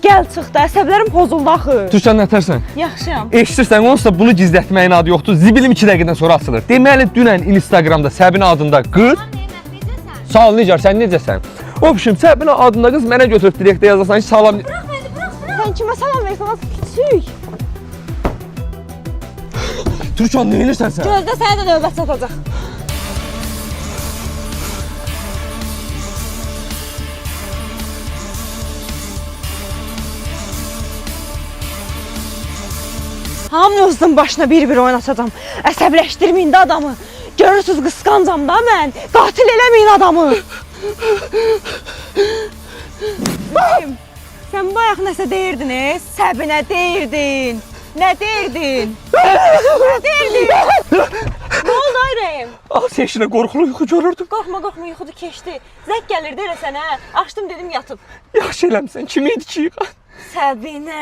Gəl çıx da, əsəblərim pozuldu axı. Türkan nətərsən? Yaxşıyam. Eşidirsən, onsuz da bunu gizlətməyin adı yoxdur. Zibilim 2 dəqiqədən sonra açılır. Deməli, dünən Instagramda Səbinə adında qız... Sağ ol, Nicar, sən necəsən? Obşim, Səbinə adında qız mənə götürüb direktə yazasan ki, salam... Sən kimə salam versən, az küçük. Türkan, nə edirsən sən? Gözdə sənə də növbət çatacaq. Hamınızın başına bir-bir oynatacağım. Əsəbləşdirməyin də adamı. Görürsünüz, qısqancam da mən. Qatil eləməyin adamı. Sən bayaq nəsə deyirdin, Səbinə deyirdin. Nə deyirdin? Nə deyirdin? Nə oldu Ayrəyim? Az eşinə qorxulu yuxu görürdüm. Qorxma, qorxma, yuxudu keçdi. Zəng gəlirdi elə sənə. Açdım dedim yatıb. Yaxşı eləmsən, kim idi ki yıxan? Səbinə.